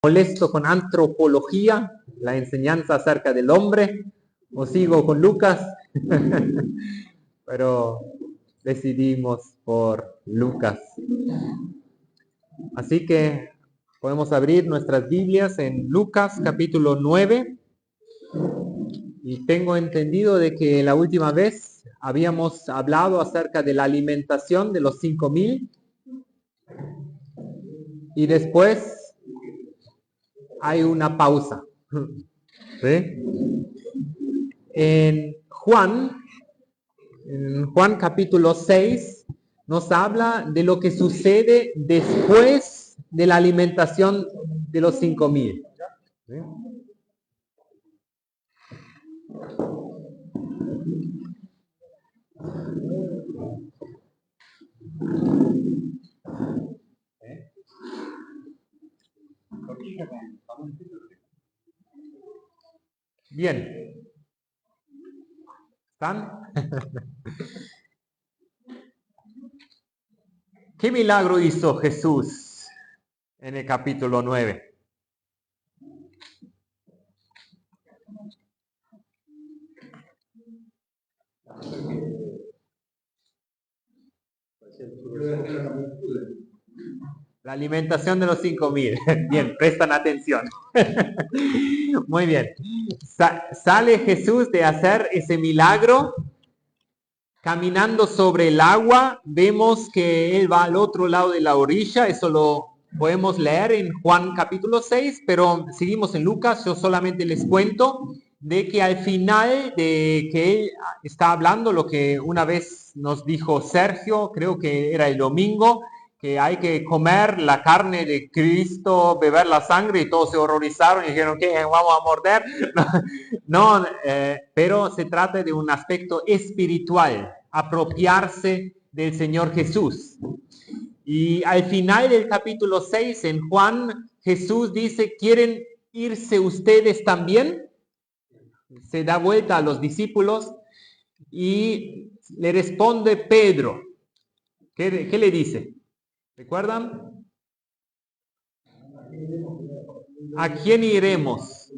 molesto con antropología, la enseñanza acerca del hombre, o sigo con Lucas, pero decidimos por Lucas. Así que podemos abrir nuestras Biblias en Lucas capítulo 9. Y tengo entendido de que la última vez habíamos hablado acerca de la alimentación de los 5,000. Y después hay una pausa. ¿Sí? En Juan capítulo 6 nos habla de lo que sucede después de la alimentación de los 5,000. ¿Sí? Bien. ¿Están? ¿Qué milagro hizo Jesús en el capítulo 9? La alimentación de los 5,000. Bien, prestan atención. Muy bien. Sale Jesús de hacer ese milagro caminando sobre el agua. Vemos que él va al otro lado de la orilla. Eso lo podemos leer en Juan capítulo 6, pero seguimos en Lucas. Yo solamente les cuento de que al final de que él está hablando lo que una vez nos dijo Sergio, creo que era el domingo, que hay que comer la carne de Cristo, beber la sangre, y todos se horrorizaron y dijeron, ¿qué? ¿Vamos a morder? No, pero se trata de un aspecto espiritual, apropiarse del Señor Jesús. Y al final del capítulo 6 en Juan, Jesús dice, ¿quieren irse ustedes también? Se da vuelta a los discípulos y le responde Pedro. ¿Qué le dice? ¿Recuerdan? ¿A quién iremos?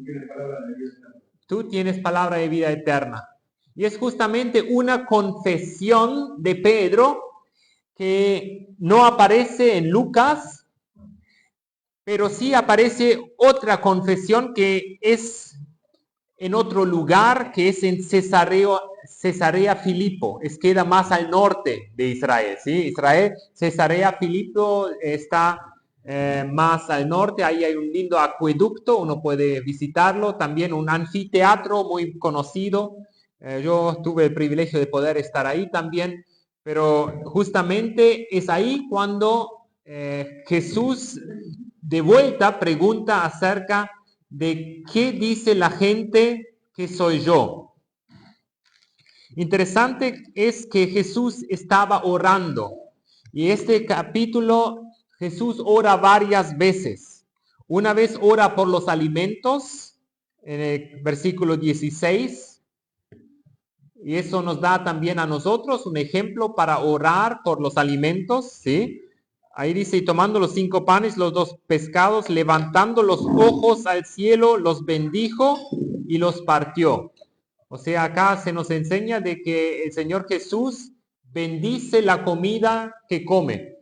Tú tienes palabra de vida eterna. Y es justamente una confesión de Pedro que no aparece en Lucas, pero sí aparece otra confesión que es en otro lugar, que es en Cesarea Filipo. Queda más al norte de Israel. ¿Sí? Cesarea Filipo está más al norte. Ahí hay un lindo acueducto, uno puede visitarlo. También un anfiteatro muy conocido. Yo tuve el privilegio de poder estar ahí también. Pero justamente es ahí cuando Jesús de vuelta pregunta acerca de qué dice la gente que soy yo. Interesante es que Jesús estaba orando. Y este capítulo Jesús ora varias veces. Una vez ora por los alimentos, en el versículo 16. Y eso nos da también a nosotros un ejemplo para orar por los alimentos, ¿sí? Ahí dice, y tomando los 5 panes, los 2 pescados, levantando los ojos al cielo, los bendijo y los partió. O sea, acá se nos enseña de que el Señor Jesús bendice la comida que come.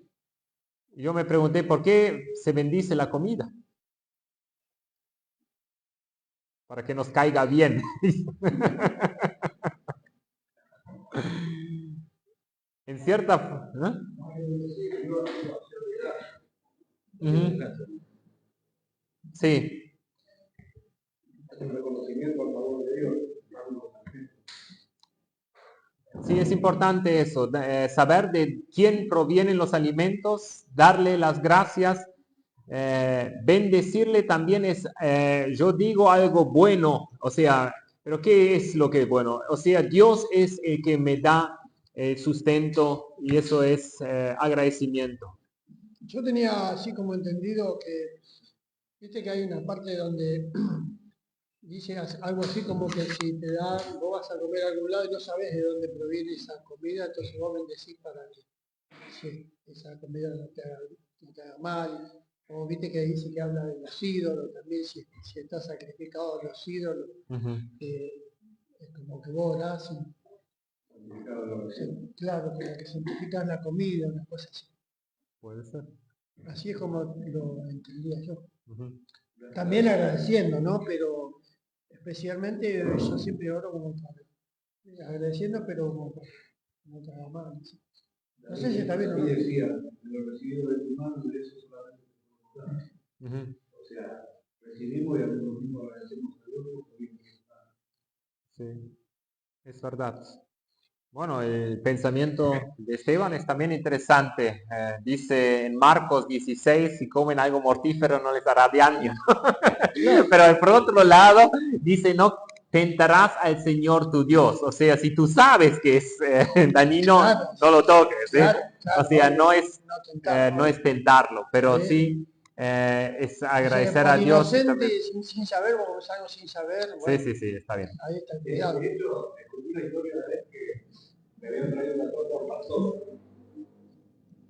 Yo me pregunté, ¿por qué se bendice la comida? Para que nos caiga bien. En cierta... ¿eh? Uh-huh. Sí. Sí, es importante eso, saber de quién provienen los alimentos, darle las gracias, bendecirle también es, yo digo algo bueno, o sea, pero ¿qué es lo que es bueno? O sea, Dios es el que me da el sustento y eso es agradecimiento. Yo tenía así como entendido que, viste que hay una parte donde dice algo así como que si te dan, vos vas a comer a algún lado y no sabes de dónde proviene esa comida, entonces vos bendecís para que sí, esa comida no te haga mal, O viste que dice que habla de los ídolos, también si está sacrificado a los ídolos, Ujú. es como que vos orás y, claro, como que santificás la comida, una cosa así. Puede ser. Así es como lo entendía yo. Ujú. También agradeciendo, ¿no? Pero especialmente yo siempre oro como agradeciendo, pero como para amar, ¿sí? No sé si está bien o no. Decía, lo recibido de tu mano, de eso solamente te puedo dar. Ujú. O sea, recibimos y al mismo agradecemos a Dios por lo que está. Sí, es verdad. Bueno, el pensamiento de Esteban es también interesante. Dice en Marcos 16, si comen algo mortífero no les hará daño. Pero por otro lado, dice, no tentarás al Señor tu Dios. O sea, si tú sabes que es dañino, Claro, no lo toques. ¿sí? claro, O sea, no es, no tentar, no es tentarlo, pero Sí. sí es O sea, agradecer por a Dios. y inocente, también- sin saber, o es algo sin saber, Sí, bueno, sí, sí, está bien. ahí está el cuidado. De hecho, escuché una historia una vez que me habían traído una torta a un pastor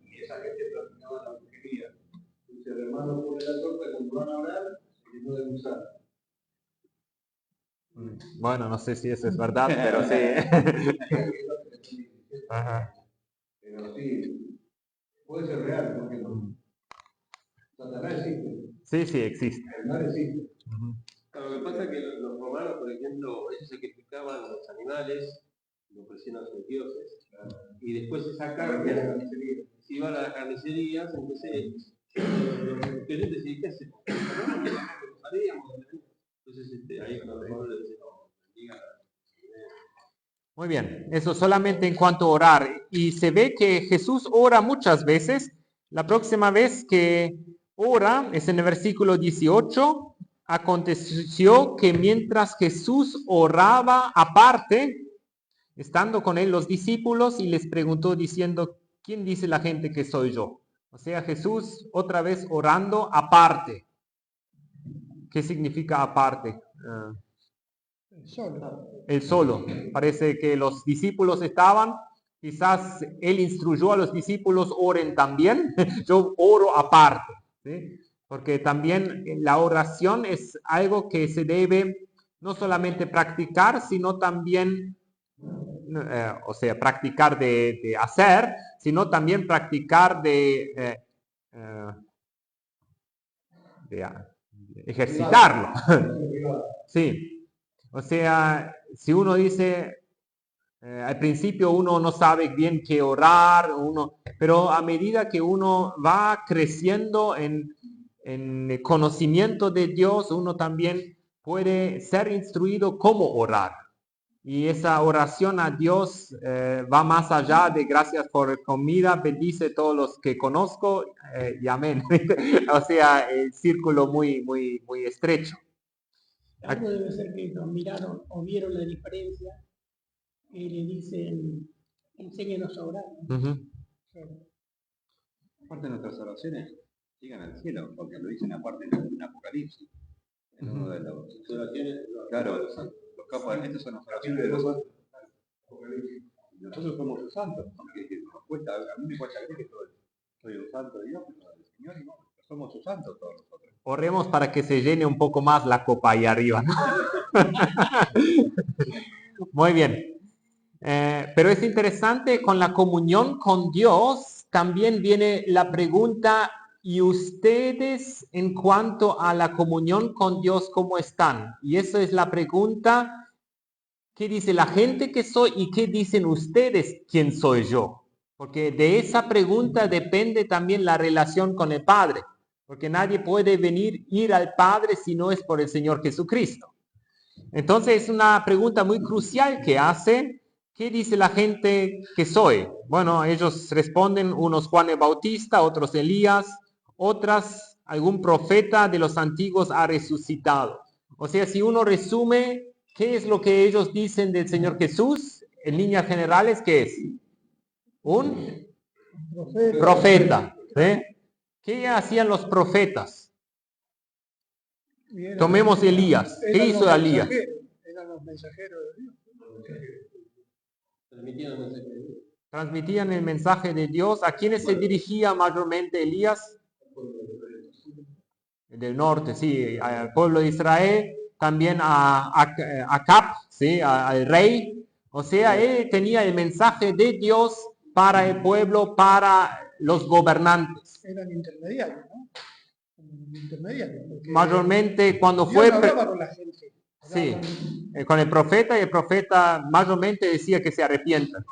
y esa gente practicaba la brujería. Entonces el hermano pone la torta, cuando van a orar, se llenó de gusanos. Bueno, no sé si eso es verdad, pero sí. Ajá. Pero sí, puede ser real, porque no. Satanás existe, Sí, sí, existe. el mal existe. Ujú. Claro, lo que pasa es que los romanos, por ejemplo, ellos sacrificaban los animales, lo ofrecían a sus dioses, y después esa carne se iba a las carnicerías, entonces los creyentes decían, ¿qué hacemos? No sabíamos, entonces ahí cuando Pablo le dice, no, bendiga. Muy bien, eso solamente en cuanto a orar. Y se ve que Jesús ora muchas veces. La próxima vez que ora es en el versículo 18. Aconteció que mientras Jesús oraba aparte, estando con él los discípulos, y les preguntó diciendo, ¿quién dice la gente que soy yo? O sea, Jesús otra vez orando aparte. ¿Qué significa aparte? Solo. Él solo. Parece que los discípulos estaban, quizás él instruyó a los discípulos, oren también. Yo oro aparte, ¿sí? Porque también la oración es algo que se debe no solamente practicar, sino también, o sea, practicar de hacer, sino también practicar de ejercitarlo. Sí. O sea, si uno dice, al principio uno no sabe bien qué orar, pero a medida que uno va creciendo en el conocimiento de Dios, uno también puede ser instruido cómo orar. Y esa oración a Dios va más allá de gracias por comida, bendice todos los que conozco y amén. O sea, el círculo muy, muy, muy estrecho. Algo debe ser que ellos miraron o vieron la diferencia y le dicen, enséñanos a orar. Ujú. Aparte de nuestras oraciones, llegan al cielo, porque lo dicen aparte en Apocalipsis. En uno de los oraciones, claro, los capos estos son las oraciones de los santos. Y nosotros somos los santos, aunque nos cuesta, a mí me cuesta creer que soy un santo de Dios, pero del Señor y no, somos sus santos todos nosotros. Oremos para que se llene un poco más la copa ahí arriba, ¿no? Muy bien. Pero es interesante, con la comunión con Dios también viene la pregunta, ¿y ustedes en cuanto a la comunión con Dios cómo están? Y esa es la pregunta, ¿qué dice la gente que soy y qué dicen ustedes quién soy yo? Porque de esa pregunta depende también la relación con el Padre, porque nadie puede ir al Padre si no es por el Señor Jesucristo. Entonces es una pregunta muy crucial que hace, ¿qué dice la gente que soy? Bueno, ellos responden, unos Juan el Bautista, otros Elías, otras algún profeta de los antiguos ha resucitado. O sea, si uno resume, ¿qué es lo que ellos dicen del Señor Jesús? En líneas generales, ¿qué es? Un profeta. ¿Sí? ¿Qué hacían los profetas? Tomemos Elías. ¿Qué hizo Elías? Eran los mensajeros de Dios. Transmitían el mensaje de Dios. Transmitían el mensaje de Dios. ¿A quiénes se dirigía mayormente Elías? del norte, sí, al pueblo de Israel, también a Acab, sí, al rey. O sea, él tenía el mensaje de Dios para el pueblo, para los gobernantes. Eran intermediarios, ¿no? Intermediarios. Porque Mayormente cuando Dios fue no hablaba con la gente. sí, Hablaba con- con el profeta, y el profeta mayormente decía que se arrepientan.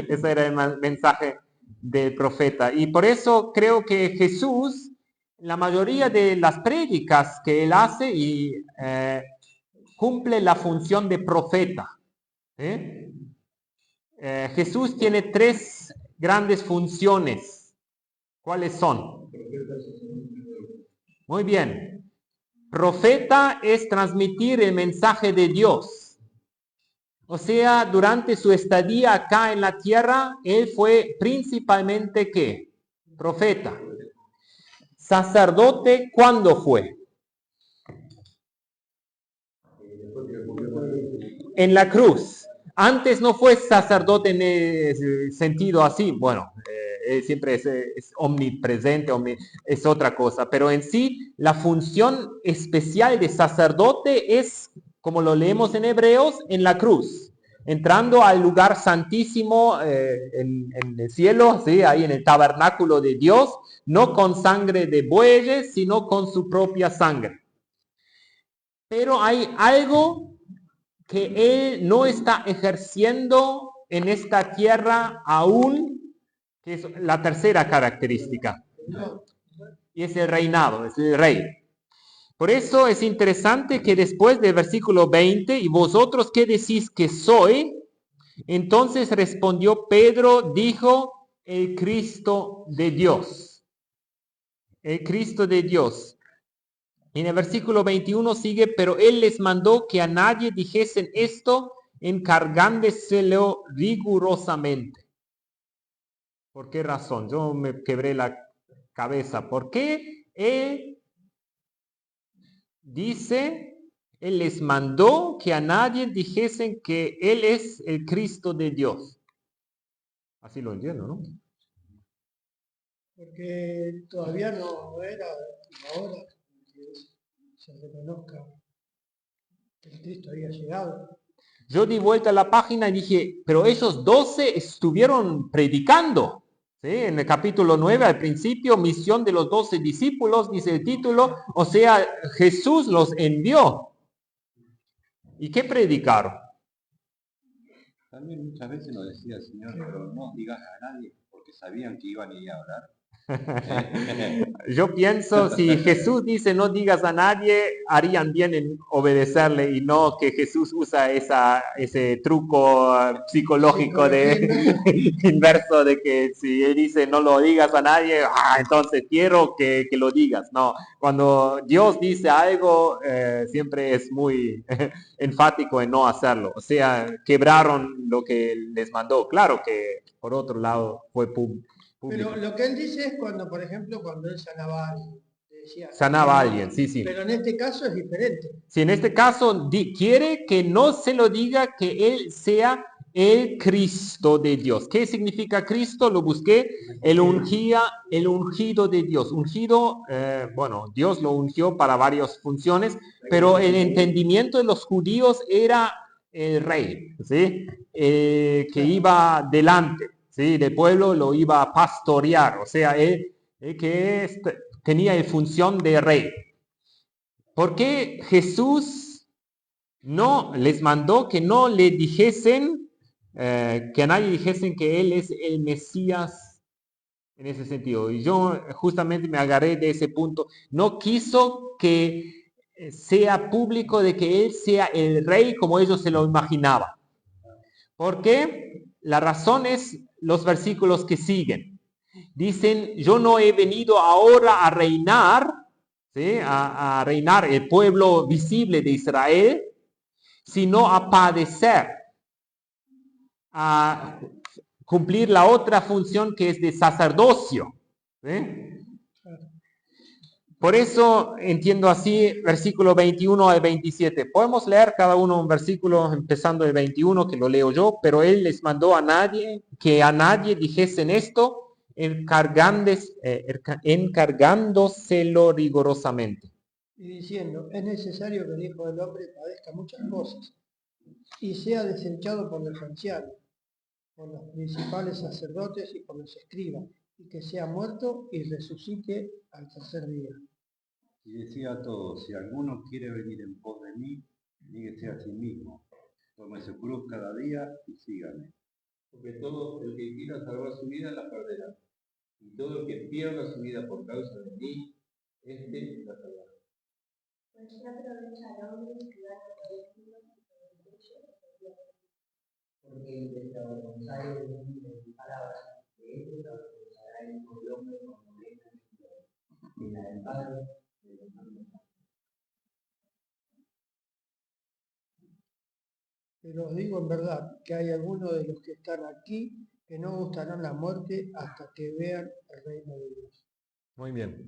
Ese era el mensaje del profeta. Y por eso creo que Jesús, la mayoría de las prédicas que él hace, y cumple la función de profeta. ¿eh? Jesús tiene tres grandes funciones. ¿Cuáles son? Muy bien. Profeta es transmitir el mensaje de Dios. O sea, durante su estadía acá en la tierra, él fue principalmente ¿qué? Profeta. Sacerdote, ¿cuándo fue? En la cruz. Antes no fue sacerdote en el sentido así. Bueno, él siempre es omnipresente, es otra cosa. Pero en sí, la función especial de sacerdote es, como lo leemos en Hebreos, en la cruz. Entrando al lugar santísimo en el cielo, ¿sí? Ahí en el tabernáculo de Dios, no con sangre de bueyes, sino con su propia sangre. Pero hay algo que él no está ejerciendo en esta tierra aún, que es la tercera característica. Y es el reinado, es el rey. Por eso es interesante que después del versículo 20, ¿y vosotros qué decís que soy? Entonces respondió Pedro, dijo, el Cristo de Dios. El Cristo de Dios. En el versículo 21 sigue, pero él les mandó que a nadie dijesen esto, encargándoselo rigurosamente. ¿Por qué razón? Yo me quebré la cabeza. ¿Por qué él dice, él les mandó que a nadie dijesen que él es el Cristo de Dios? Así lo entiendo, ¿no? Porque todavía no era ahora que se reconozca que el Cristo había llegado. Yo di vuelta a la página y dije, pero esos 12 estuvieron predicando. ¿Sí? En el capítulo 9, al principio, misión de los 12 discípulos, dice el título. O sea, Jesús los envió. ¿Y qué predicaron? También muchas veces nos decía el Señor, pero no digas a nadie, porque sabían que iban a ir a hablar. Yo pienso, si Jesús dice no digas a nadie, harían bien en obedecerle y no que Jesús usa ese truco psicológico de inverso de que si él dice no lo digas a nadie, entonces quiero que lo digas. No, cuando Dios dice algo, siempre es muy enfático en no hacerlo. O sea, quebraron lo que les mandó. Claro que por otro lado fue público. Pero lo que él dice es cuando, por ejemplo, cuando él sanaba a alguien. Decía, Sanaba a alguien, sí, sí. Pero en este caso es diferente. Si en este caso quiere que no se lo diga que él sea el Cristo de Dios. ¿Qué significa Cristo? Lo busqué, el ungido de Dios. Ungido, bueno, Dios lo ungió para varias funciones, pero el entendimiento de los judíos era el rey, ¿sí? Que iba delante, ¿sí? Del pueblo, lo iba a pastorear, o sea, él que tenía la función de rey. ¿Por qué Jesús no les mandó que no le dijesen, que a nadie dijesen que Él es el Mesías en ese sentido? Y yo justamente me agarré de ese punto. No quiso que sea público de que Él sea el rey como ellos se lo imaginaban. ¿Por qué? La razón es los versículos que siguen. Dicen, yo no he venido ahora a reinar, ¿sí? a reinar el pueblo visible de Israel, sino a padecer, a cumplir la otra función que es de sacerdocio. ¿Sí? Por eso entiendo así versículo 21 al 27. Podemos leer cada uno un versículo empezando el 21, que lo leo yo, pero él les mandó a nadie, que a nadie dijesen esto, encargándoselo rigorosamente. Y diciendo, es necesario que el Hijo del Hombre padezca muchas cosas y sea desechado por los ancianos, por los principales sacerdotes y por los escribas, y que sea muerto y resucite al tercer día. Y decía a todos, si alguno quiere venir en pos de mí, níguese a sí mismo, tome su cruz cada día y sígame. Porque todo el que quiera salvar su vida la perderá. Y todo el que pierda su vida por causa de mí, este la salvará. Pues ya aprovecha al hombre que gana por el mundo y por el derecho de Dios. Porque el que se avergonzare de mí y de mi palabra, de este se avergonzará el Hijo del Hombre cuando venga en su gloria. En la del Padre, de los hombres. Pero os digo en verdad que hay algunos de los que están aquí que no gustarán la muerte hasta que vean el reino de Dios. Muy bien.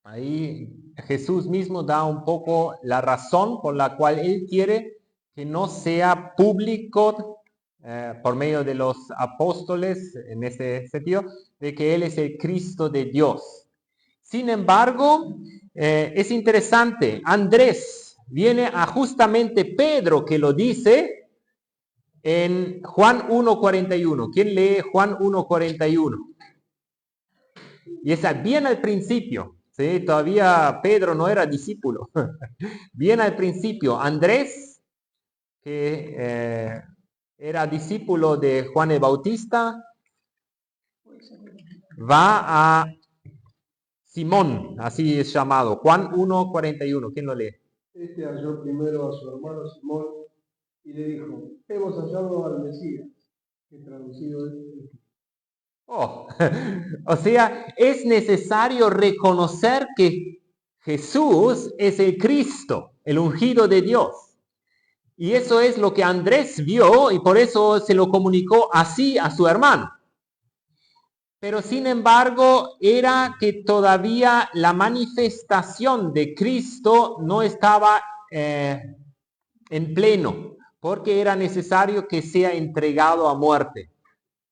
Ahí Jesús mismo da un poco la razón por la cual él quiere que no sea público por medio de los apóstoles, en ese sentido, de que él es el Cristo de Dios. Sin embargo, es interesante, Andrés viene a justamente Pedro que lo dice en Juan 1:41. ¿Quién lee Juan 1:41? Y es bien al principio, ¿sí? Todavía Pedro no era discípulo. Bien al principio, Andrés, que era discípulo de Juan el Bautista, va a Simón, así es llamado, Juan 1:41. ¿Quién lo lee? Este halló primero a su hermano Simón y le dijo, hemos hallado al Mesías, que traducido es Oh, o sea, es necesario reconocer que Jesús es el Cristo, el ungido de Dios. Y eso es lo que Andrés vio y por eso se lo comunicó así a su hermano. Pero sin embargo, era que todavía la manifestación de Cristo no estaba en pleno, porque era necesario que sea entregado a muerte,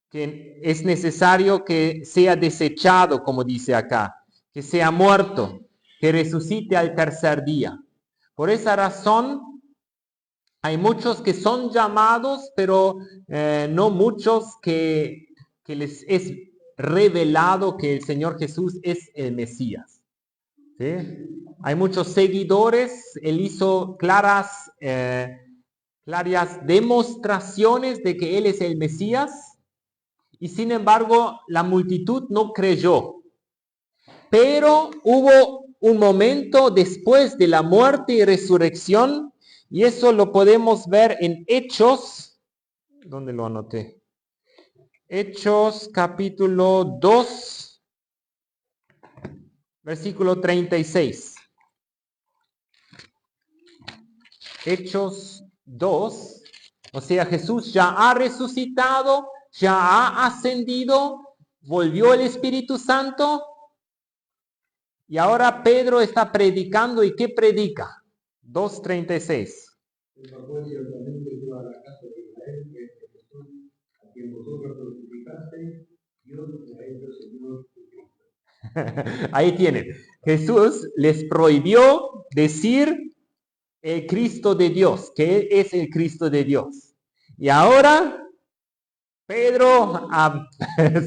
que es necesario que sea desechado, como dice acá, que sea muerto, que resucite al tercer día. Por esa razón, hay muchos que son llamados, pero no muchos que les es revelado que el Señor Jesús es el Mesías. ¿Sí? Hay muchos seguidores, él hizo claras demostraciones de que él es el Mesías, y sin embargo la multitud no creyó. Pero hubo un momento después de la muerte y resurrección, y eso lo podemos ver en Hechos. ¿Dónde lo anoté? Hechos capítulo 2, versículo 36. Hechos 2, o sea, Jesús ya ha resucitado, ya ha ascendido, volvió el Espíritu Santo, y ahora Pedro está predicando. ¿Y qué predica? 2:36. el cual ciertamente toda la casa de Israel, que es Jesús, a quien vosotros crucificasteis, Dios le ha hecho Señor y Cristo. Ahí tienen. Jesús les prohibió decir el Cristo de Dios, que Él es el Cristo de Dios. Y ahora Pedro,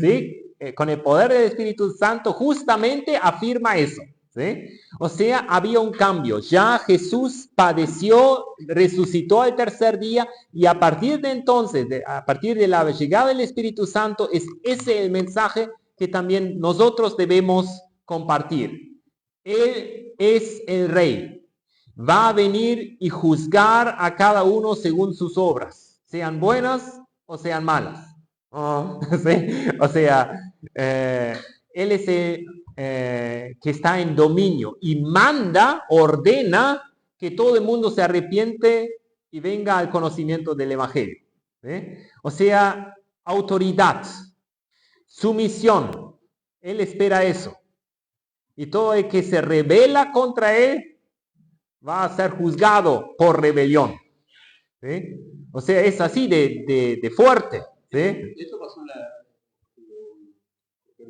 ¿sí? Con el poder del Espíritu Santo, justamente afirma eso. ¿Sí? O sea, había un cambio. Ya Jesús padeció, resucitó al tercer día, y a partir de entonces, a partir de la llegada del Espíritu Santo, es ese el mensaje que también nosotros debemos compartir. Él es el Rey. Va a venir y juzgar a cada uno según sus obras, sean buenas o sean malas. ¿Sí? O sea, Él es el que está en dominio y manda, ordena que todo el mundo se arrepiente y venga al conocimiento del Evangelio. ¿Sí? O sea, autoridad, sumisión. Él espera eso. Y todo el que se rebela contra Él va a ser juzgado por rebelión. ¿Sí? O sea, es así de fuerte. ¿Sí? Eso pasó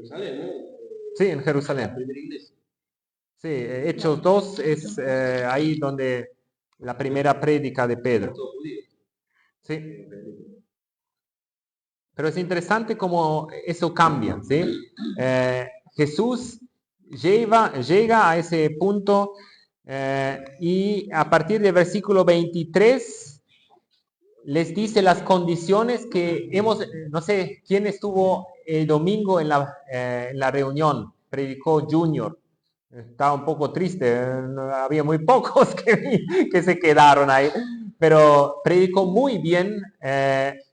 Jerusalén, ¿no? Sí, en Jerusalén. La primera iglesia. Sí, Hechos 2 es ahí donde la primera prédica de Pedro. Todo judío. Sí. Pero es interesante cómo eso cambia, ¿sí? Jesús llega a ese punto y a partir del versículo 23 les dice las condiciones que no sé quién estuvo el domingo en la reunión, predicó Junior. Estaba un poco triste, había muy pocos que se quedaron ahí, pero predicó muy bien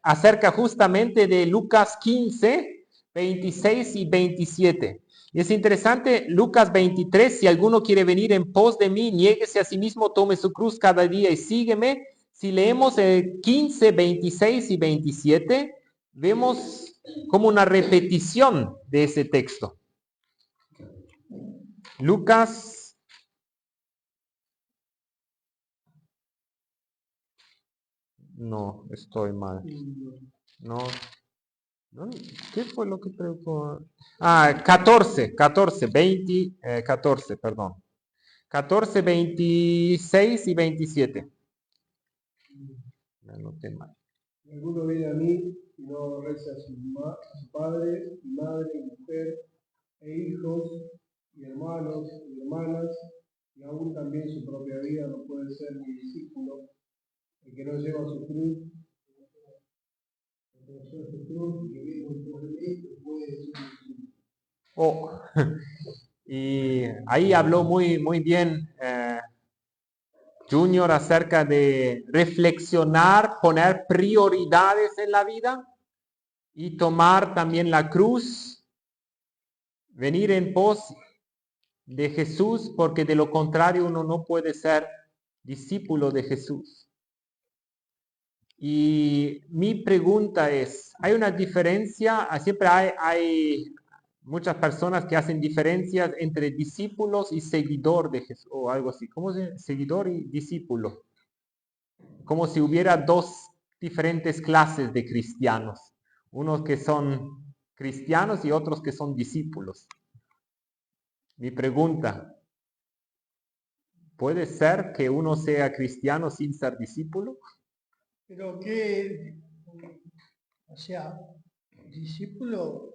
acerca justamente de Lucas 15, 26 y 27. Y es interesante, Lucas 23, si alguno quiere venir en pos de mí, niéguese a sí mismo, tome su cruz cada día y sígueme. Si leemos el 15, 26 y 27, vemos como una repetición de ese texto. Lucas no, estoy mal. No, ¿qué fue lo que predicó? 14, perdón. 14, 26 y 27. Me anoté mal. Alguno viene a mí y no aborrece a su padre, y madre, y mujer, e hijos, y hermanos, y hermanas, y aún también su propia vida, no puede ser mi discípulo. El que no lleva su cruz, y vive por mí, no puede ser mi discípulo. Oh, y ahí habló muy bien Junior acerca de reflexionar, poner prioridades en la vida y tomar también la cruz, venir en pos de Jesús, porque de lo contrario uno no puede ser discípulo de Jesús. Y mi pregunta es, ¿hay una diferencia? Siempre hay muchas personas que hacen diferencias entre discípulos y seguidor de Jesús, o algo así. ¿Cómo se dice? Seguidor y discípulo. Como si hubiera dos diferentes clases de cristianos. Unos que son cristianos y otros que son discípulos. Mi pregunta, ¿puede ser que uno sea cristiano sin ser discípulo? Pero que, o sea, discípulo,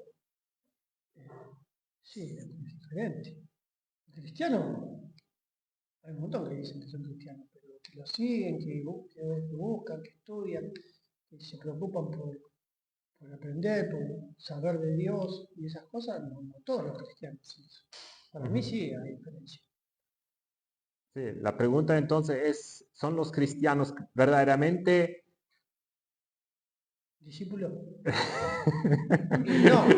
sí, es diferente. Cristiano, hay un montón que dicen que son cristianos, pero que lo siguen, que buscan, que estudian, que se preocupan por aprender, por saber de Dios y esas cosas, no todos los cristianos hacen eso. Para mí sí hay diferencia. Sí, la pregunta entonces es, ¿son los cristianos verdaderamente ¿Discípulo? No. En realidad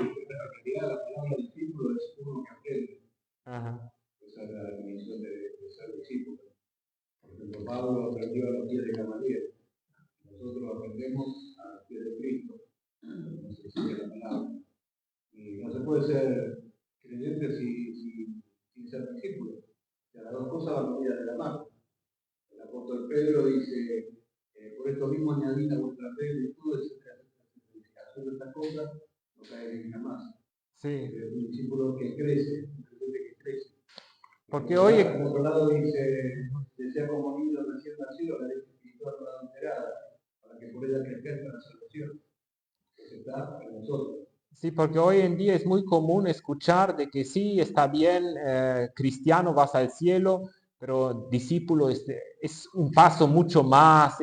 la palabra discípulo es uno que aprende. Ajá. Esa es la definición de ser discípulo. Por ejemplo, Pablo aprendió a los pies de Gamaliel. Nosotros aprendemos a los pies de Cristo. Nos enseña la palabra. Y no se puede ser creyente sin ser discípulo. O sea, las dos cosas van unidas de la mano. El apóstol Pedro dice, por esto mismo añadid a vuestra fe virtudes, de estas cosas, no caeréis jamás. Sí. Un discípulo que crece, un creyente que crece. Porque hoy... Por otro lado dice, desea como niño recién nacido la leche espiritual no adulterada, para que por ella crezca la salvación. Eso está en nosotros. Sí, porque hoy en día es muy común escuchar de que sí, está bien, cristiano vas al cielo, pero discípulo es un paso mucho más,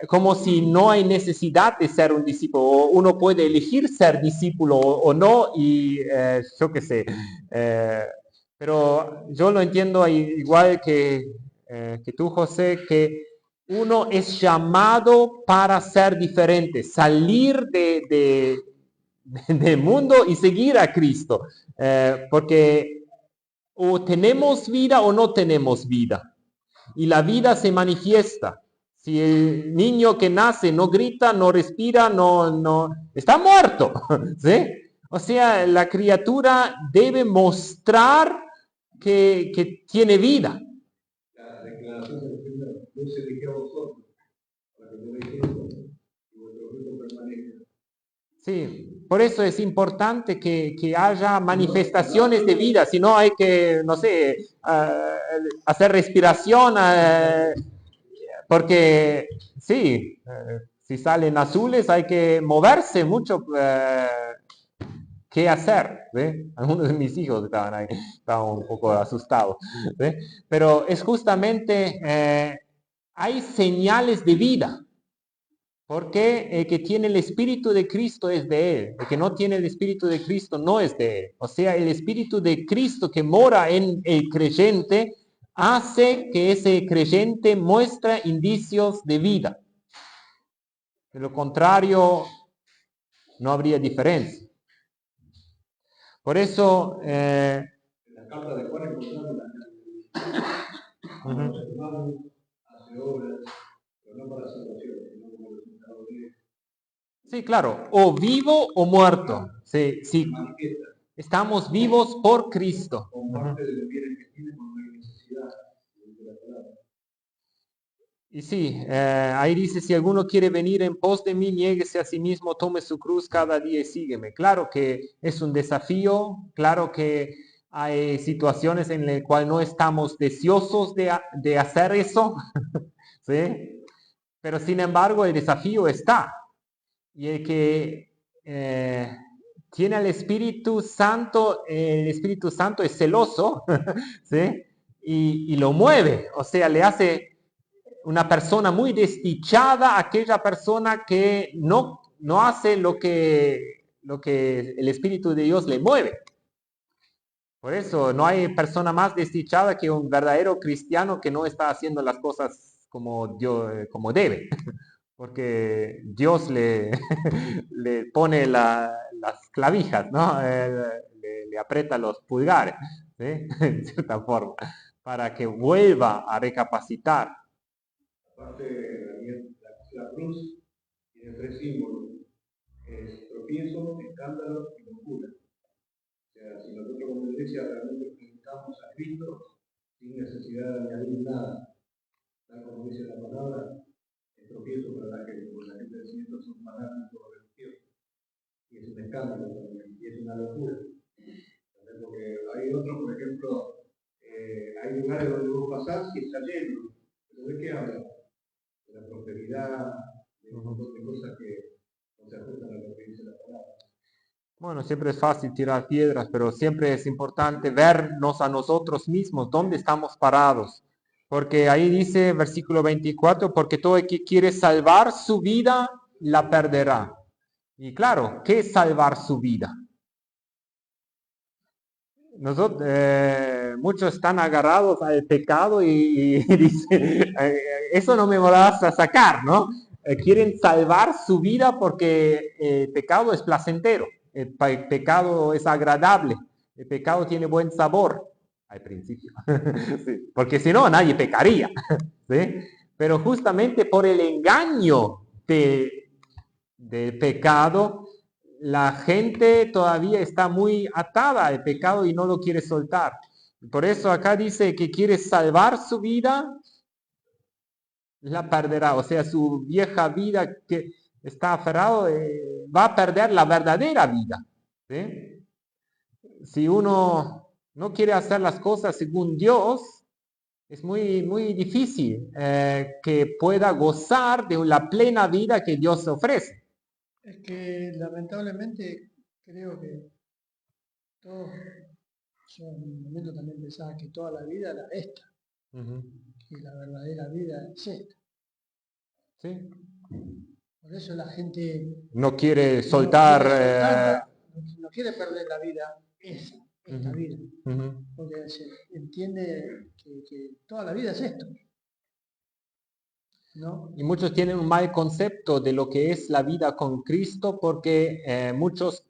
como si no hay necesidad de ser un discípulo, o uno puede elegir ser discípulo o no, y yo qué sé. Pero yo lo entiendo igual que tú, José, que uno es llamado para ser diferente, salir del mundo y seguir a Cristo, porque o tenemos vida o no tenemos vida, y la vida se manifiesta. Si el niño que nace no grita, no respira, no está muerto, ¿sí? O sea, la criatura debe mostrar que tiene vida. La declaración del Señor, Dios eligió a vosotros, para que yo veáis esto, y vuestro fruto permanezca. Sí, por eso es importante que haya manifestaciones de vida, si no hay que, no sé, hacer respiración, porque sí, si salen azules hay que moverse mucho. ¿Qué hacer? ¿Ve? Algunos de mis hijos estaban ahí, estaban un poco asustados. ¿Ve? Pero es justamente, hay señales de vida, porque el que tiene el Espíritu de Cristo es de Él, el que no tiene el Espíritu de Cristo no es de Él. O sea, el Espíritu de Cristo que mora en el creyente hace que ese creyente muestre indicios de vida. De lo contrario, no habría diferencia. Por eso, En la carta de Juan encontramos la los hermanos hace obras, pero no para salvación, sino como resultado de sí, claro, o vivo o muerto. Sí, sí, manifiesta, estamos vivos por Cristo. con parte de los bienes que tiene cuando hay necesidad de la palabra. Y sí, ahí dice, si alguno quiere venir en pos de mí, niéguese a sí mismo, tome su cruz cada día y sígueme. Claro que es un desafío, claro que hay situaciones en las cuales no estamos deseosos de hacer eso, ¿sí? Pero sin embargo el desafío está. Y el que tiene el Espíritu Santo es celoso, ¿sí? Y lo mueve, o sea, le hace una persona muy desdichada a aquella persona que no hace lo que el Espíritu de Dios le mueve. Por eso no hay persona más desdichada que un verdadero cristiano que no está haciendo las cosas como como debe. Porque Dios le pone las clavijas, ¿no? Le aprieta los pulgares, ¿sí? En cierta forma, para que vuelva a recapacitar. Aparte, la cruz tiene tres símbolos: tropiezo, escándalo y locura. O sea, si nosotros como iglesia realmente predicamos a Cristo sin necesidad de añadir nada, tal como dice la palabra, es tropiezo para la gente, porque la gente de cierto son fanáticos religiosos. Y es un escándalo también, y es una locura. Porque hay otros, por ejemplo, hay lugares donde vos pasás y está lleno. ¿Pero de qué habla? De la prosperidad, de un montón de cosas que no se ajustan a lo que dice la palabra. Bueno, siempre es fácil tirar piedras, pero siempre es importante vernos a nosotros mismos, dónde estamos parados. Porque ahí dice, versículo 24, porque todo el que quiere salvar su vida, la perderá. Y claro, ¿qué es salvar su vida? Nosotros, muchos están agarrados al pecado y dicen, eso no me vas a sacar, ¿no? Quieren salvar su vida porque el pecado es placentero, el pecado es agradable, el pecado tiene buen sabor al principio, sí, porque si no nadie pecaría, ¿sí? Pero justamente por el engaño del pecado, la gente todavía está muy atada al pecado y no lo quiere soltar. Por eso acá dice que quiere salvar su vida, la perderá. O sea, su vieja vida que está aferrado va a perder la verdadera vida. ¿Sí? Si uno no quiere hacer las cosas según Dios, es muy, muy difícil que pueda gozar de la plena vida que Dios ofrece. Es que lamentablemente creo que todos, yo en un momento también pensaba que toda la vida era esta, y la verdadera vida es esta. ¿Sí? Por eso la gente No quiere soltar. no quiere perder la vida, esta vida, porque se entiende que toda la vida es esto, ¿no? Y muchos tienen un mal concepto de lo que es la vida con Cristo porque muchos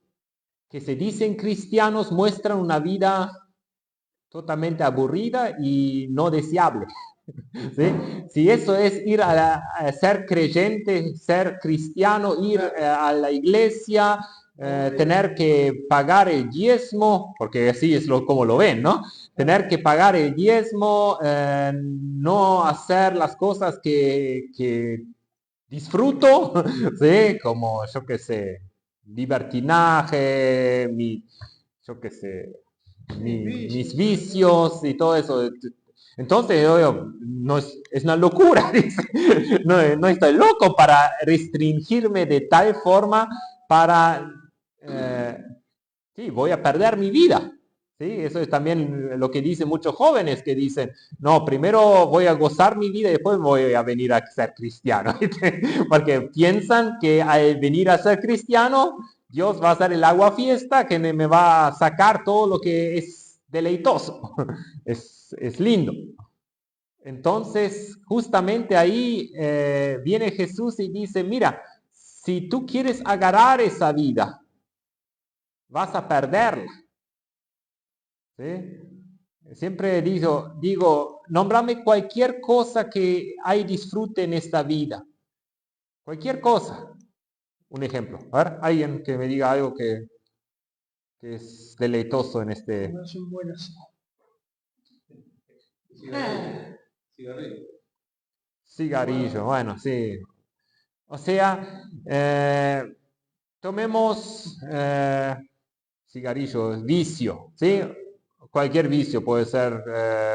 que se dicen cristianos muestran una vida totalmente aburrida y no deseable. ¿Sí? Si eso es ir a ser creyente, ser cristiano, ir a la iglesia, tener que pagar el diezmo, porque así es como lo ven, ¿no? Tener que pagar el diezmo, no hacer las cosas que disfruto, ¿sí? Como, yo qué sé, libertinaje, yo qué sé, mis vicios y todo eso. Entonces, no es una locura, dice. No estoy loco para restringirme de tal forma para, sí, voy a perder mi vida. ¿Sí? Eso es también lo que dicen muchos jóvenes que dicen, no, primero voy a gozar mi vida y después voy a venir a ser cristiano. Porque piensan que al venir a ser cristiano, Dios va a hacer el agua fiesta, que me va a sacar todo lo que es deleitoso. Es lindo. Entonces, justamente ahí viene Jesús y dice, mira, si tú quieres agarrar esa vida, vas a perderla. ¿Sí? Siempre digo, nómbrame cualquier cosa que hay disfrute en esta vida. Cualquier cosa. Un ejemplo. A ver, alguien que me diga algo que es deleitoso en este No son buenas. Cigarrillo. cigarrillo. Bueno, sí. O sea, tomemos cigarrillo, vicio, ¿sí? Cualquier vicio puede ser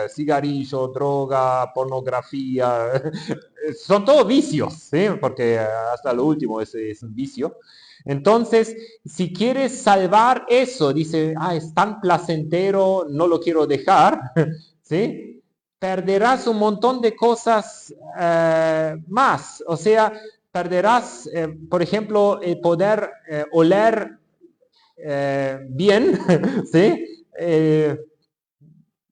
cigarrillo, droga, pornografía, son todos vicios, ¿sí? Porque hasta lo último es un vicio. Entonces, si quieres salvar eso, dice, es tan placentero, no lo quiero dejar, ¿sí? Perderás un montón de cosas más, o sea, perderás, por ejemplo, el poder oler bien, ¿sí?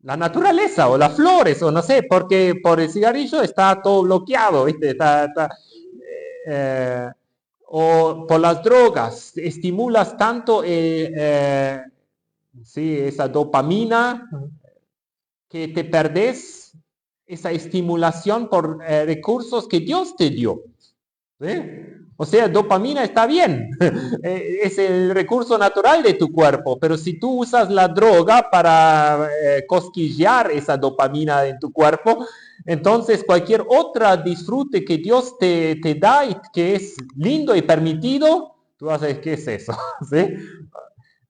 La naturaleza o las flores o no sé, porque por el cigarrillo está todo bloqueado, ¿viste? O por las drogas, estimulas tanto sí, esa dopamina que te perdés esa estimulación por recursos que Dios te dio. ¿Sí? O sea, dopamina está bien, es el recurso natural de tu cuerpo, pero si tú usas la droga para cosquillear esa dopamina en tu cuerpo, entonces cualquier otra disfrute que Dios te da y que es lindo y permitido, tú vas a decir, ¿qué es eso? ¿Sí?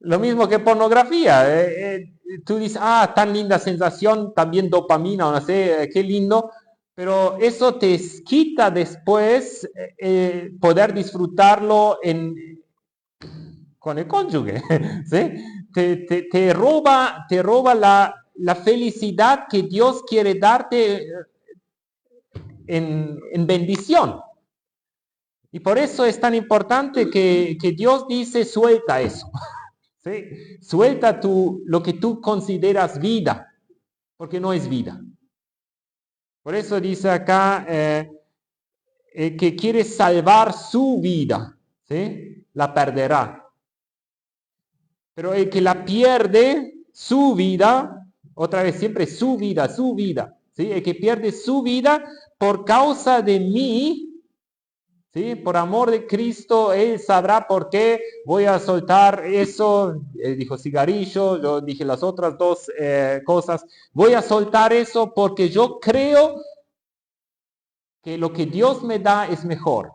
Lo mismo que pornografía. Tú dices, tan linda sensación, también dopamina, o no sé, qué lindo, pero eso te quita después poder disfrutarlo con el cónyuge, ¿sí? Te roba la felicidad que Dios quiere darte en bendición. Y por eso es tan importante que Dios dice, suelta eso. ¿Sí? Suelta lo que tú consideras vida, porque no es vida. Por eso dice acá que quiere salvar su vida, ¿sí? La perderá. Pero el que la pierde, su vida, otra vez siempre su vida, ¿sí? El que pierde su vida por causa de mí, ¿sí? Por amor de Cristo, Él sabrá por qué voy a soltar eso. Él dijo cigarrillo, yo dije las otras dos cosas. Voy a soltar eso porque yo creo que lo que Dios me da es mejor.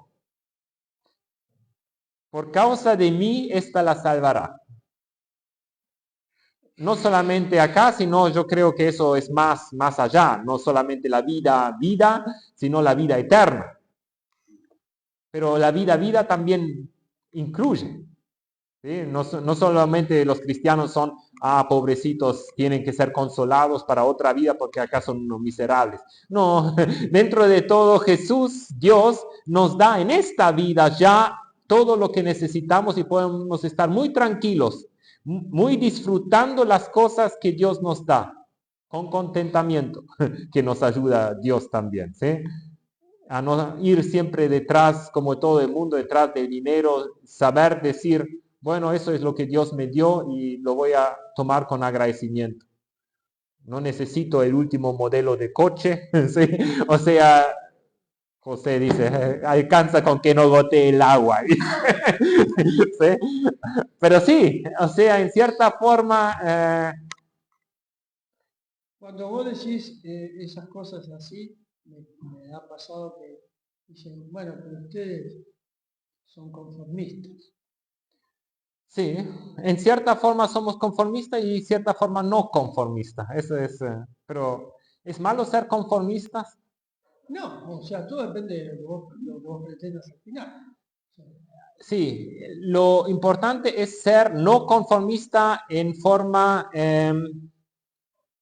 Por causa de mí, esta la salvará. No solamente acá, sino yo creo que eso es más allá. No solamente la vida, sino la vida eterna. Pero la vida también incluye. ¿Sí? No solamente los cristianos son, pobrecitos, tienen que ser consolados para otra vida porque acá son unos miserables. No, dentro de todo Jesús, Dios, nos da en esta vida ya todo lo que necesitamos y podemos estar muy tranquilos, muy disfrutando las cosas que Dios nos da, con contentamiento, que nos ayuda Dios también, ¿sí? A no ir siempre detrás, como todo el mundo, detrás del dinero, saber decir, bueno, eso es lo que Dios me dio y lo voy a tomar con agradecimiento. No necesito el último modelo de coche, ¿sí? O sea, José dice, alcanza con que no gotee el agua. ¿Sí? Pero sí, o sea, en cierta forma... Cuando vos decís esas cosas así, me ha pasado que dicen, bueno, pero ustedes son conformistas. Sí, en cierta forma somos conformistas y en cierta forma no conformistas. Eso es, pero ¿es malo ser conformistas? No, o sea, todo depende de lo que vos pretendas al final. Sí, lo importante es ser no conformista en forma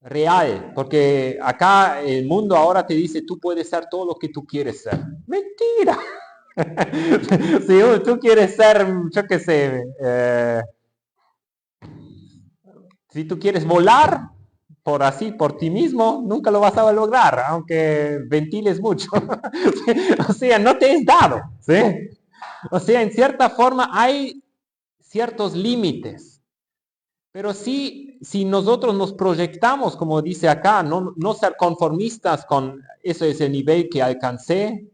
real, porque acá el mundo ahora te dice tú puedes ser todo lo que tú quieres ser. Mentira. Si tú quieres ser, yo qué sé, si tú quieres volar por ti mismo, nunca lo vas a lograr, aunque ventiles mucho. O sea, no te es dado, ¿sí? O sea, en cierta forma hay ciertos límites, pero sí, si nosotros nos proyectamos, como dice acá, no ser conformistas con eso es el nivel que alcancé,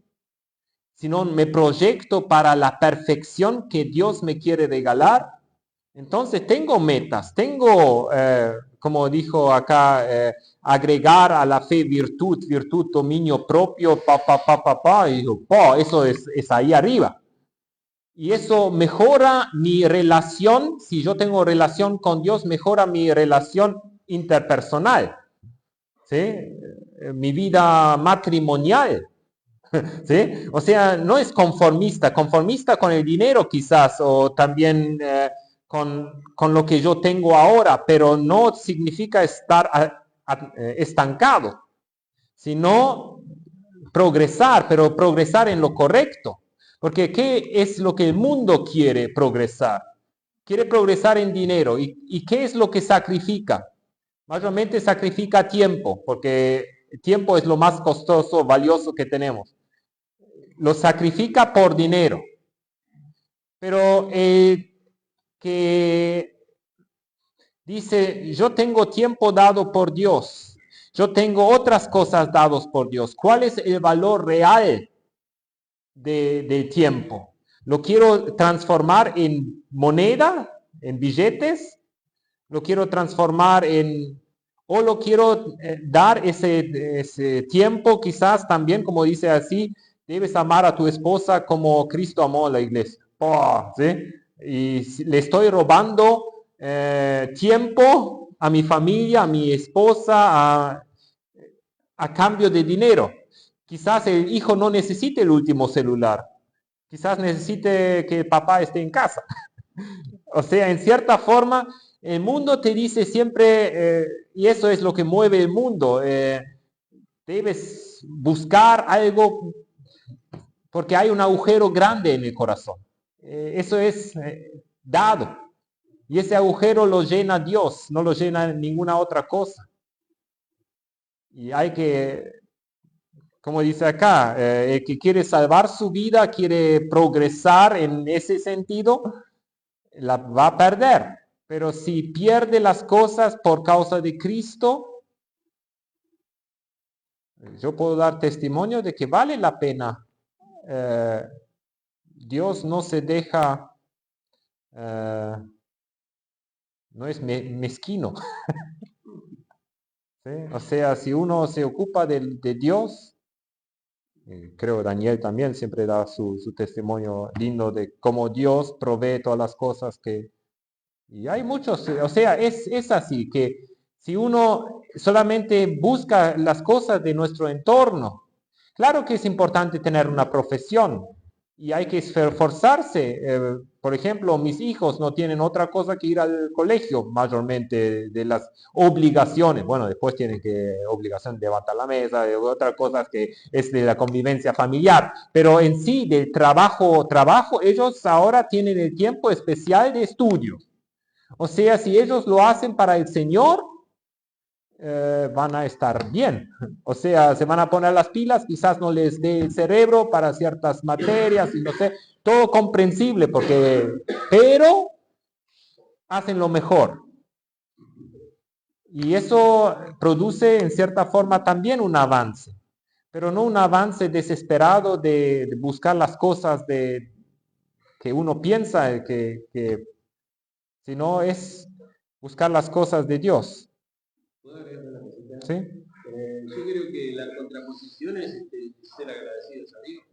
sino me proyecto para la perfección que Dios me quiere regalar, entonces tengo metas, tengo, como dijo acá, agregar a la fe virtud, dominio propio, y digo, eso es ahí arriba. Y eso mejora mi relación, si yo tengo relación con Dios, mejora mi relación interpersonal, ¿sí? Mi vida matrimonial. ¿Sí? O sea, no es conformista, conformista con el dinero quizás, o también con lo que yo tengo ahora, pero no significa estar estancado, sino progresar, pero progresar en lo correcto. Porque ¿qué es lo que el mundo quiere progresar? Quiere progresar en dinero. ¿Y qué es lo que sacrifica? Mayormente sacrifica tiempo, porque el tiempo es lo más costoso, valioso que tenemos. Lo sacrifica por dinero. Pero que dice, yo tengo tiempo dado por Dios, yo tengo otras cosas dadas por Dios. ¿Cuál es el valor real del tiempo? ¿Lo quiero transformar en moneda, en billetes? ¿Lo quiero transformar o lo quiero dar ese tiempo quizás también, como dice así, debes amar a tu esposa como Cristo amó a la iglesia? Oh, ¿sí? Y si le estoy robando tiempo a mi familia, a mi esposa, a cambio de dinero. Quizás el hijo no necesite el último celular. Quizás necesite que el papá esté en casa. O sea, en cierta forma, el mundo te dice siempre, y eso es lo que mueve el mundo, debes buscar algo porque hay un agujero grande en el corazón. Eso es dado. Y ese agujero lo llena Dios, no lo llena ninguna otra cosa. Y hay que, como dice acá, el que quiere salvar su vida, quiere progresar en ese sentido, la va a perder. Pero si pierde las cosas por causa de Cristo, yo puedo dar testimonio de que vale la pena. Dios no se deja, no es mezquino. ¿Sí? O sea, si uno se ocupa de Dios, creo Daniel también siempre da su testimonio lindo de cómo Dios provee todas las cosas que... Y hay muchos, o sea, es así, que si uno solamente busca las cosas de nuestro entorno, claro que es importante tener una profesión y hay que esforzarse. Por ejemplo, mis hijos no tienen otra cosa que ir al colegio, mayormente de las obligaciones. Bueno, después tienen que obligación de levantar la mesa, de otras cosas que es de la convivencia familiar. Pero en sí, del trabajo, ellos ahora tienen el tiempo especial de estudio. O sea, si ellos lo hacen para el Señor, van a estar bien. O sea, se van a poner las pilas, quizás no les dé el cerebro para ciertas materias, y no sé, todo comprensible, pero hacen lo mejor. Y eso produce en cierta forma también un avance, pero no un avance desesperado de buscar las cosas que uno piensa, sino es buscar las cosas de Dios. ¿Puedo agregar una cosita? ¿Sí? Yo creo que la contraposición es ser agradecidos a Dios.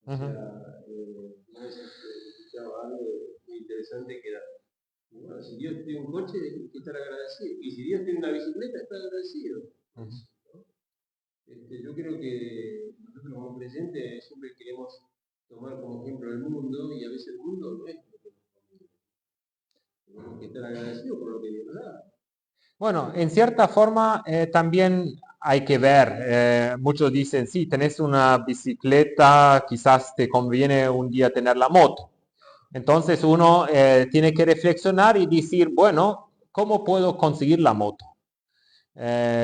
O sea, una vez escuchaba algo muy interesante interesante que era, bueno, si Dios tiene un coche, hay que estar agradecido. Y si Dios tiene una bicicleta, está agradecido. ¿No? Yo creo que nosotros como creyentes siempre queremos tomar como ejemplo el mundo, y a veces el mundo no es lo que nos conviene. Tenemos que estar agradecidos por lo que Dios nos da. Bueno, en cierta forma también hay que ver, muchos dicen, sí, tenés una bicicleta, quizás te conviene un día tener la moto. Entonces uno tiene que reflexionar y decir, bueno, ¿cómo puedo conseguir la moto?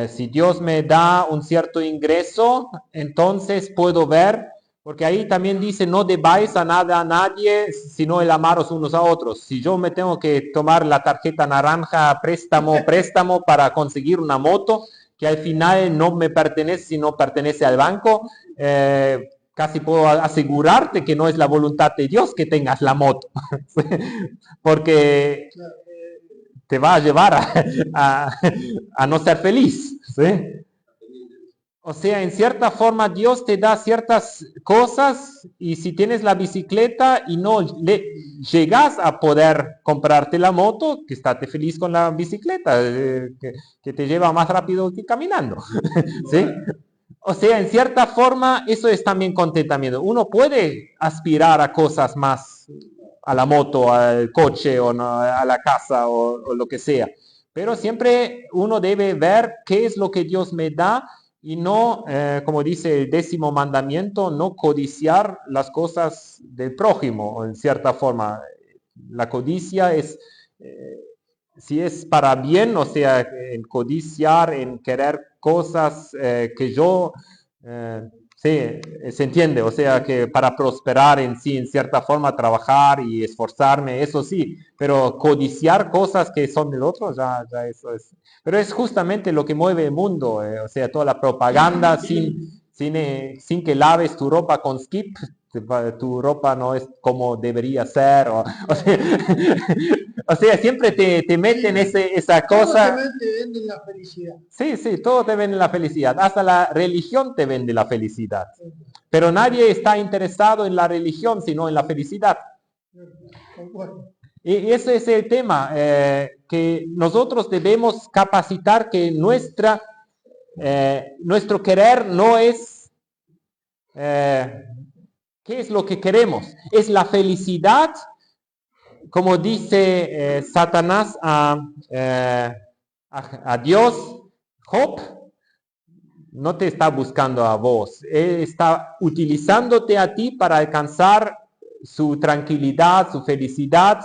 Si Dios me da un cierto ingreso, entonces puedo ver, porque ahí también dice, no debáis a nada a nadie, sino el amaros unos a otros. Si yo me tengo que tomar la tarjeta naranja, préstamo para conseguir una moto, que al final no me pertenece, sino pertenece al banco, casi puedo asegurarte que no es la voluntad de Dios que tengas la moto, porque te va a llevar a no ser feliz, ¿sí? O sea, en cierta forma Dios te da ciertas cosas, y si tienes la bicicleta y no llegas a poder comprarte la moto, que estate feliz con la bicicleta, que te lleva más rápido que caminando, ¿sí? O sea, en cierta forma eso es también contentamiento. Uno puede aspirar a cosas más, a la moto, al coche, o no, a la casa, o lo que sea, pero siempre uno debe ver qué es lo que Dios me da, y no, como dice el 10º mandamiento, no codiciar las cosas del prójimo. En cierta forma, la codicia es, si es para bien, o sea, en codiciar, en querer cosas que yo, sí, se entiende, o sea, que para prosperar en sí, en cierta forma, trabajar y esforzarme, eso sí, pero codiciar cosas que son del otro, ya eso es. Pero es justamente lo que mueve el mundo, o sea, toda la propaganda sin que laves tu ropa con Skip, tu ropa no es como debería ser, o sea, siempre te meten esa cosa. Te venden la felicidad. Sí, todo te vende la felicidad, hasta la religión te vende la felicidad, pero nadie está interesado en la religión, sino en la felicidad. Y ese es el tema, que nosotros debemos capacitar que nuestro querer no es, ¿qué es lo que queremos? Es la felicidad, como dice Satanás a Dios. Job no te está buscando a vos, él está utilizándote a ti para alcanzar su tranquilidad, su felicidad.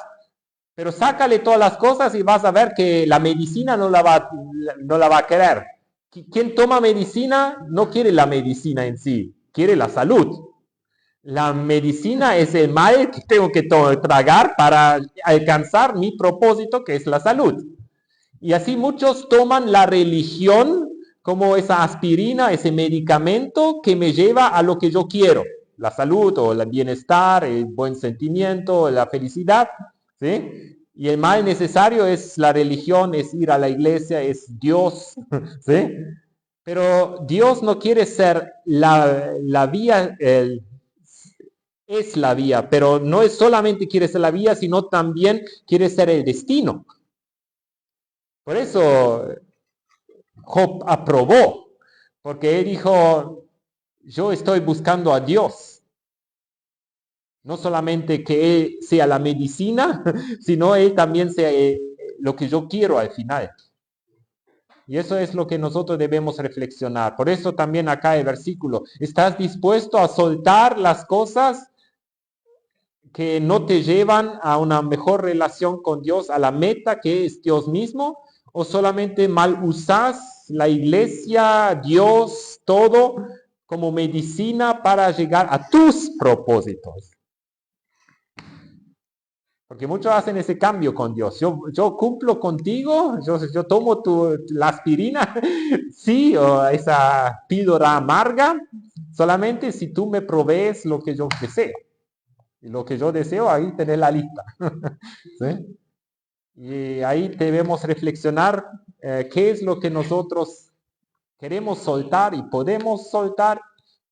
Pero sácale todas las cosas y vas a ver que la medicina no la va a querer. Quien toma medicina no quiere la medicina en sí, quiere la salud. La medicina es el mal que tengo que tragar para alcanzar mi propósito, que es la salud. Y así muchos toman la religión como esa aspirina, ese medicamento que me lleva a lo que yo quiero. La salud, o el bienestar, el buen sentimiento, la felicidad, ¿sí? Y el mal necesario es la religión, es ir a la iglesia, es Dios, ¿sí? Pero Dios no quiere ser la vía, es la vía, pero no es solamente quiere ser la vía, sino también quiere ser el destino. Por eso Job aprobó, porque él dijo, yo estoy buscando a Dios. No solamente que él sea la medicina, sino él también sea lo que yo quiero al final. Y eso es lo que nosotros debemos reflexionar. Por eso también acá el versículo, ¿estás dispuesto a soltar las cosas que no te llevan a una mejor relación con Dios, a la meta que es Dios mismo? ¿O solamente mal usas la iglesia, Dios, todo como medicina para llegar a tus propósitos? Porque muchos hacen ese cambio con Dios. Yo cumplo contigo, yo tomo la aspirina, sí, o esa píldora amarga, solamente si tú me provees lo que yo deseo. Y lo que yo deseo, ahí tenés la lista. ¿Sí? Y ahí debemos reflexionar qué es lo que nosotros queremos soltar y podemos soltar,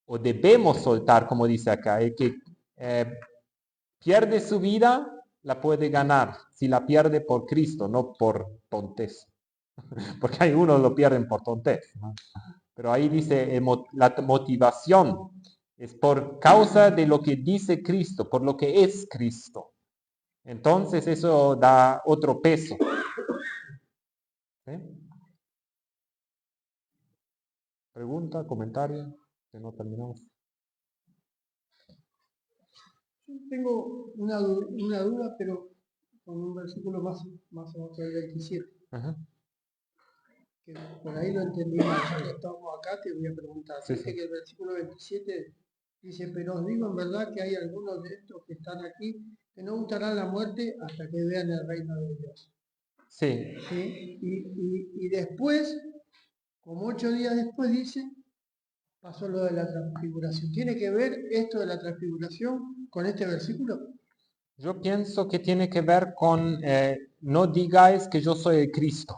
o debemos soltar, como dice acá. El que pierde su vida, la puede ganar si la pierde por Cristo, no por tontez. Porque hay unos lo pierden por tontez, ¿no? Pero ahí dice la motivación es por causa de lo que dice Cristo, por lo que es Cristo. Entonces eso da otro peso. ¿Sí? Pregunta, comentario, que no terminamos. Tengo una duda, pero con un versículo más abajo del 27. Ajá. Que por ahí lo entendí mal. Ya que estamos acá, te voy a preguntar. Sí, Dice sí. que el versículo 27 dice, pero os digo en verdad que hay algunos de estos que están aquí que no gustarán la muerte hasta que vean el reino de Dios. Sí, ¿Sí? Y después, como 8 días después, dice, pasó lo de la transfiguración. ¿Tiene que ver esto de la transfiguración con este versículo? yo pienso que tiene que ver con no digáis que yo soy el Cristo.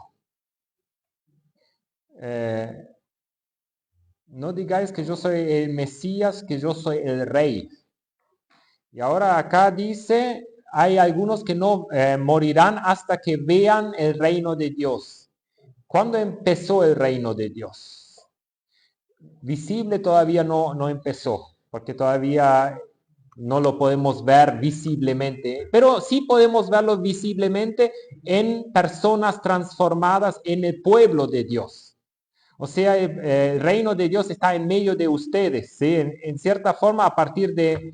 No digáis que yo soy el Mesías, que yo soy el Rey. Y ahora acá dice, hay algunos que no morirán hasta que vean el reino de Dios. ¿Cuándo empezó el reino de Dios? Visible todavía no empezó, porque todavía no lo podemos ver visiblemente, pero sí podemos verlo visiblemente en personas transformadas en el pueblo de Dios. O sea, el reino de Dios está en medio de ustedes, ¿sí? En cierta forma, a partir de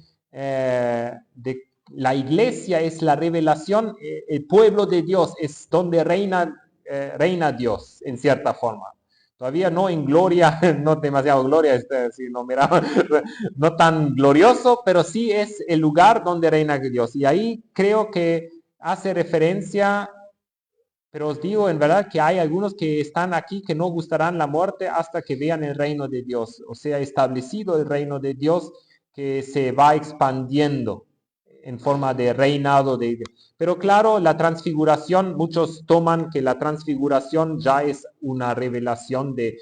la iglesia es la revelación, el pueblo de Dios es donde reina Dios, en cierta forma. Todavía no en gloria, no demasiado gloria, si no miraba, no tan glorioso, pero sí es el lugar donde reina Dios. Y ahí creo que hace referencia, pero os digo en verdad que hay algunos que están aquí que no gustarán la muerte hasta que vean el reino de Dios, o sea, establecido el reino de Dios que se va expandiendo en forma de reinado de Dios. Pero claro, la transfiguración, muchos toman que la transfiguración ya es una revelación de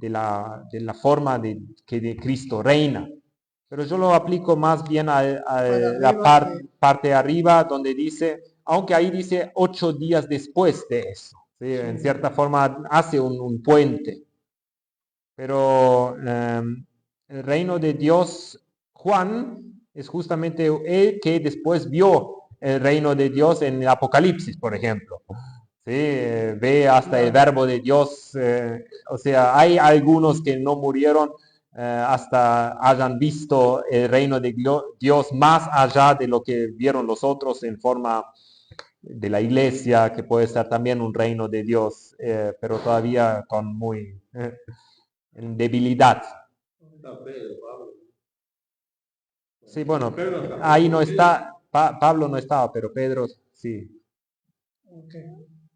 la forma que de Cristo reina. Pero yo lo aplico más bien a la parte de arriba donde dice, aunque ahí dice 8 días después de eso, ¿sí? En cierta forma hace un puente. Pero el reino de Dios, Juan, es justamente el que después vio el reino de Dios en el Apocalipsis, por ejemplo. ¿Sí? Ve hasta el verbo de Dios, o sea, hay algunos que no murieron hasta hayan visto el reino de Dios más allá de lo que vieron los otros en forma de la iglesia, que puede ser también un reino de Dios, pero todavía con muy en debilidad. Está Pedro, Pablo. Sí, bueno, Pedro está. ahí no está, Pablo no estaba, pero Pedro sí. Okay.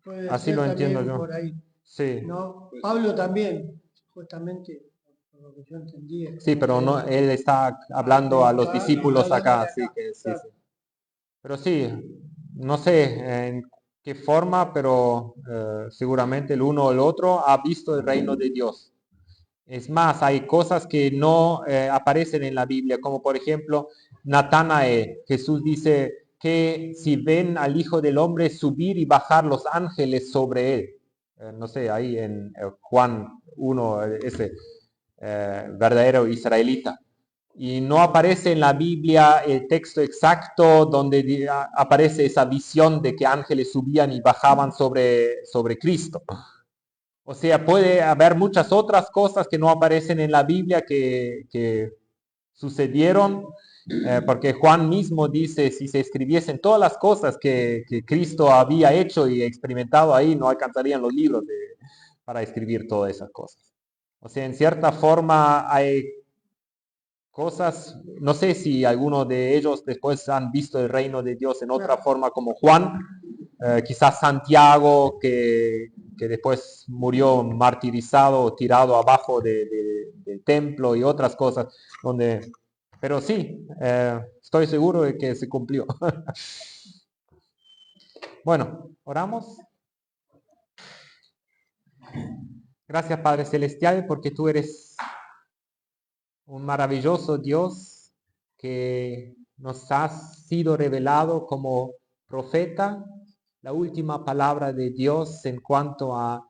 Puede Así ser lo entiendo también yo. por ahí. Sí. ¿No? Pablo también, justamente, por lo que yo entendí. Sí, pero no, él está hablando a los discípulos acá, así que sí, sí. Pero sí, no sé en qué forma, pero seguramente el uno o el otro ha visto el reino de Dios. Es más, hay cosas que no aparecen en la Biblia, como por ejemplo Natanael. Jesús dice que si ven al Hijo del Hombre subir y bajar los ángeles sobre él. No sé, ahí en Juan 1, ese verdadero israelita. Y no aparece en la Biblia el texto exacto donde aparece esa visión de que ángeles subían y bajaban sobre Cristo. O sea, puede haber muchas otras cosas que no aparecen en la Biblia que sucedieron, porque Juan mismo dice, si se escribiesen todas las cosas que Cristo había hecho y experimentado ahí, no alcanzarían los libros para escribir todas esas cosas. O sea, en cierta forma hay cosas, no sé si algunos de ellos después han visto el reino de Dios en otra forma como Juan, quizás Santiago que después murió martirizado, tirado abajo del templo y otras cosas, pero sí, estoy seguro de que se cumplió. Bueno, oramos. Gracias Padre Celestial porque tú eres un maravilloso Dios que nos has sido revelado como profeta, la última palabra de Dios en cuanto a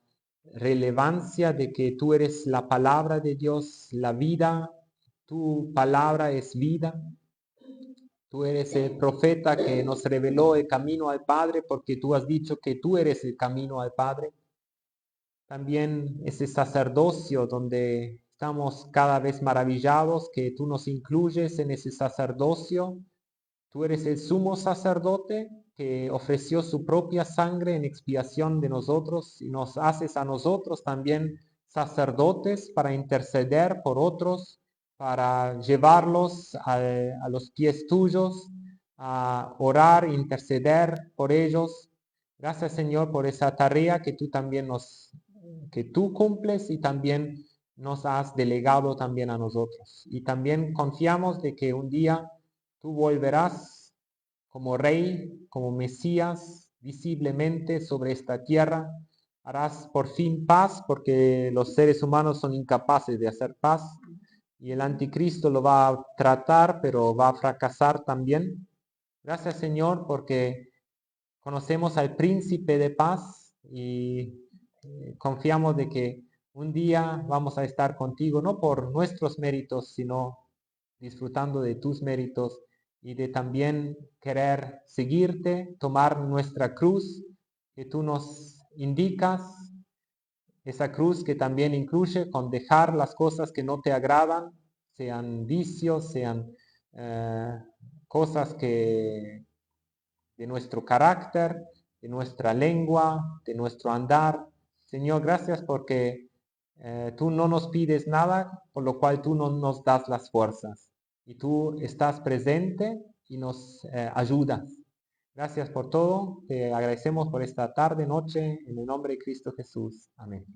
relevancia de que tú eres la palabra de Dios, la vida, tu palabra es vida. Tú eres el profeta que nos reveló el camino al Padre porque tú has dicho que tú eres el camino al Padre. También ese sacerdocio donde estamos cada vez maravillados que tú nos incluyes en ese sacerdocio. Tú eres el sumo sacerdote que ofreció su propia sangre en expiación de nosotros y nos haces a nosotros también sacerdotes para interceder por otros, para llevarlos a los pies tuyos, a orar, interceder por ellos. Gracias, Señor, por esa tarea que tú también que tú cumples y también nos has delegado también a nosotros. Y también confiamos de que un día tú volverás como Rey, como Mesías, visiblemente sobre esta tierra. Harás por fin paz, porque los seres humanos son incapaces de hacer paz. Y el anticristo lo va a tratar, pero va a fracasar también. Gracias, Señor, porque conocemos al príncipe de paz y confiamos de que un día vamos a estar contigo, no por nuestros méritos, sino disfrutando de tus méritos y de también querer seguirte, tomar nuestra cruz que tú nos indicas, esa cruz que también incluye con dejar las cosas que no te agradan, sean vicios, sean cosas que de nuestro carácter, de nuestra lengua, de nuestro andar. Señor, gracias porque tú no nos pides nada, por lo cual tú no nos das las fuerzas. Y tú estás presente y nos ayudas. Gracias por todo. Te agradecemos por esta tarde, noche, en el nombre de Cristo Jesús. Amén.